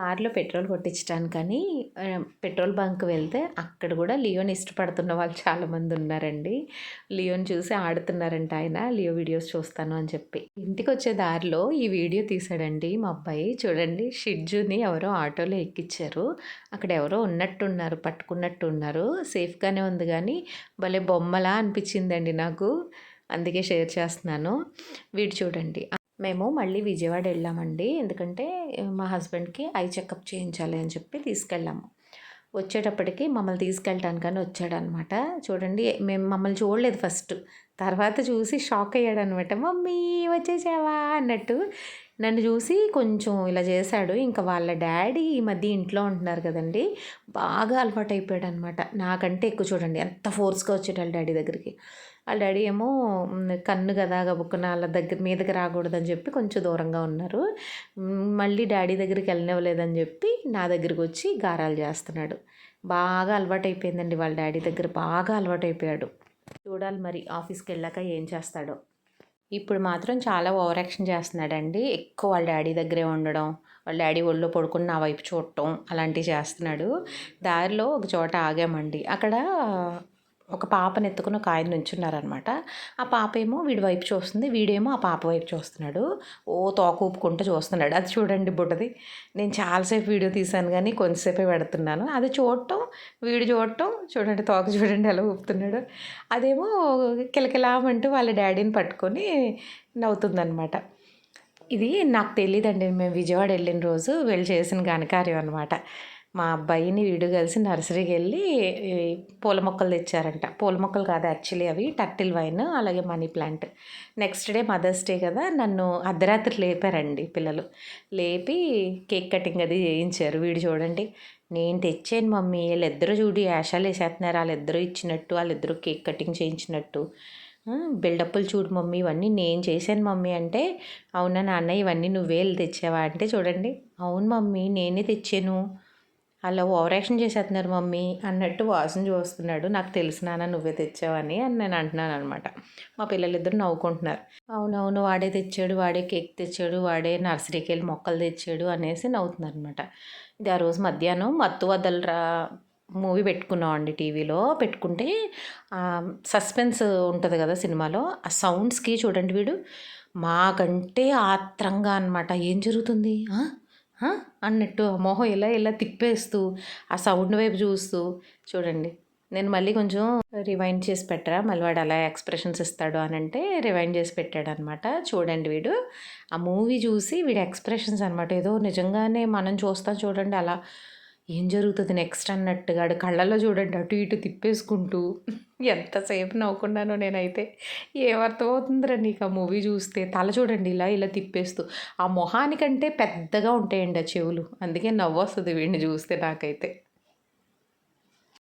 కార్లో petrol కొట్టించడానికని petrol bunk వెళ్తే అక్కడ కూడా లియోని ఇష్టపడుతున్న వాళ్ళు చాలామంది ఉన్నారండి. లియోని చూసి ఆడుతున్నారంట ఆయన. లియో వీడియోస్ చూస్తాను అని చెప్పి. ఇంటికి వచ్చే దారిలో ఈ వీడియో తీశాడండి మా అబ్బాయి. చూడండి, షిడ్జుని ఎవరో ఆటోలో ఎక్కిచ్చారు. అక్కడ ఎవరో ఉన్నట్టున్నారు, పట్టుకున్నట్టున్నారు. సేఫ్గానే ఉంది కానీ భలే బొమ్మలా అనిపించిందండి నాకు. అందుకే షేర్ చేస్తున్నాను. వీడు చూడండి. మేము మళ్ళీ విజయవాడ వెళ్ళామండి. ఎందుకంటే మా హస్బెండ్కి ఐ చెకప్ చేయించాలి అని చెప్పి తీసుకెళ్ళాము. వచ్చేటప్పటికి మమ్మల్ని తీసుకెళ్ళటానికని వచ్చాడనమాట. చూడండి, మేము మమ్మల్ని చూడలేదు ఫస్ట్. తర్వాత చూసి షాక్ అయ్యాడనమాట. మమ్మీ వచ్చేసావా అన్నట్టు నన్ను చూసి కొంచెం ఇలా చేశాడు. ఇంకా వాళ్ళ డాడీ ఈ మధ్య ఇంట్లో ఉంటున్నారు కదండి, బాగా అలవాటు అయిపోయాడు అనమాట. నాకంటే ఎక్కువ. చూడండి ఎంత ఫోర్స్గా వచ్చాడు వాళ్ళ డాడీ దగ్గరికి. వాళ్ళ డాడీ ఏమో కన్ను కదా గబుక్కున వాళ్ళ దగ్గర మీదకి రాకూడదని చెప్పి కొంచెం దూరంగా ఉన్నారు. మళ్ళీ డాడీ దగ్గరికి వెళ్ళనివ్వలేదని చెప్పి నా దగ్గరికి వచ్చి గారాలు చేస్తున్నాడు. బాగా అలవాటు అయిపోయిందండి వాళ్ళ డాడీ దగ్గర. బాగా అలవాటు అయిపోయాడు. చూడాలి మరి ఆఫీస్కి వెళ్ళాక ఏం చేస్తాడో. ఇప్పుడు మాత్రం చాలా ఓవర్ యాక్షన్ చేస్తున్నాడండి. ఎక్కువ వాళ్ళ డాడీ దగ్గరే ఉండడం, వాళ్ళ డాడీ ఒళ్ళో పడుకుని నా వైపు చూడటం అలాంటివి చేస్తున్నాడు. దారిలో ఒక చోట ఆగామండి. అక్కడ ఒక పాపను ఎత్తుకుని ఒక ఆయన నుంచున్నారనమాట. ఆ పాప ఏమో వీడి వైపు చూస్తుంది, వీడేమో ఆ పాప వైపు చూస్తున్నాడు. ఓ తోక ఊపుకుంటూ చూస్తున్నాడు. అది చూడండి బుడ్డది. నేను చాలాసేపు వీడియో తీశాను కానీ కొంతసేపే పెడుతున్నాను. అది చూడటం, వీడు చూడటం. చూడండి తోక చూడండి ఎలా ఊపుతున్నాడు. అదేమో కిలకిలామంటూ వాళ్ళ డాడీని పట్టుకొని నవ్వుతుందనమాట. ఇది నాకు తెలియదండి. మేము విజయవాడ వెళ్ళిన రోజు వీళ్ళు చేసిన ఘనకార్యం అనమాట. మా అబ్బాయిని వీడు కలిసి నర్సరీకి వెళ్ళి పూల మొక్కలు తెచ్చారంట. పూల మొక్కలు కాదు యాక్చువల్లీ, అవి టర్టిల్ వైన్, అలాగే money plant. Next day Mother's Day కదా, నన్ను అర్ధరాత్రి లేపారండి పిల్లలు. లేపి కేక్ కటింగ్ అది చేయించారు. వీడు చూడండి, నేను తెచ్చాను మమ్మీ, వీళ్ళిద్దరూ చూడు యాషాలు వేసేస్తున్నారు, వాళ్ళిద్దరూ ఇచ్చినట్టు, వాళ్ళిద్దరూ కేక్ కటింగ్ చేయించినట్టు. బిల్డప్పులు చూడు మమ్మీ, ఇవన్నీ నేను చేశాను మమ్మీ అంటే, అవునా నాన్న ఇవన్నీ నువ్వే వెళ్ళి తెచ్చావా అంటే, చూడండి అవును మమ్మీ నేనే తెచ్చాను, అలా ఓవర్ యాక్షన్ చేసేస్తున్నారు మమ్మీ అన్నట్టు వాసన చూస్తున్నాడు. నాకు తెలుసు నాన్న నువ్వే తెచ్చావని నేను అంటున్నాను అనమాట. మా పిల్లలిద్దరు నవ్వుకుంటున్నారు. అవునవును వాడే తెచ్చాడు, వాడే కేక్ తెచ్చాడు, వాడే నర్సరీకి వెళ్ళి మొక్కలు తెచ్చాడు అనేసి నవ్వుతున్నారు అనమాట. ఇది ఆ రోజు మధ్యాహ్నం మత్తు వదలరా మూవీ పెట్టుకున్నామండి. టీవీలో పెట్టుకుంటే సస్పెన్స్ ఉంటుంది కదా సినిమాలో, ఆ సౌండ్స్కి చూడండి వీడు మాకంటే ఆత్రంగా అనమాట. ఏం జరుగుతుంది అన్నట్టు మొహం ఇలా ఇలా తిప్పేస్తూ ఆ సౌండ్ వైపు చూస్తూ. చూడండి, నేను మళ్ళీ కొంచెం రివైండ్ చేసి పెట్టరా, మళ్ళీ వాడు అలా ఎక్స్ప్రెషన్స్ ఇస్తాడు అని అంటే రివైండ్ చేసి పెట్టాడనమాట. చూడండి వీడు ఆ మూవీ చూసి వీడి ఎక్స్ప్రెషన్స్ అనమాట. ఏదో నిజంగానే మనం చూస్తాం చూడండి అలా ఏం జరుగుతుంది నెక్స్ట్ అన్నట్టుగా కళ్ళల్లో చూడండి అటు ఇటు తిప్పేసుకుంటూ. ఎంతసేపు నవ్వుకున్నానో నేనైతే. ఏమర్థమవుతుందిరా నీకు ఆ మూవీ చూస్తే. తల చూడండి ఇలా ఇలా తిప్పేస్తూ. ఆ మొహానికంటే పెద్దగా ఉంటాయండి ఆ చెవులు. అందుకే నవ్వు వస్తుంది వీడిని చూస్తే నాకైతే.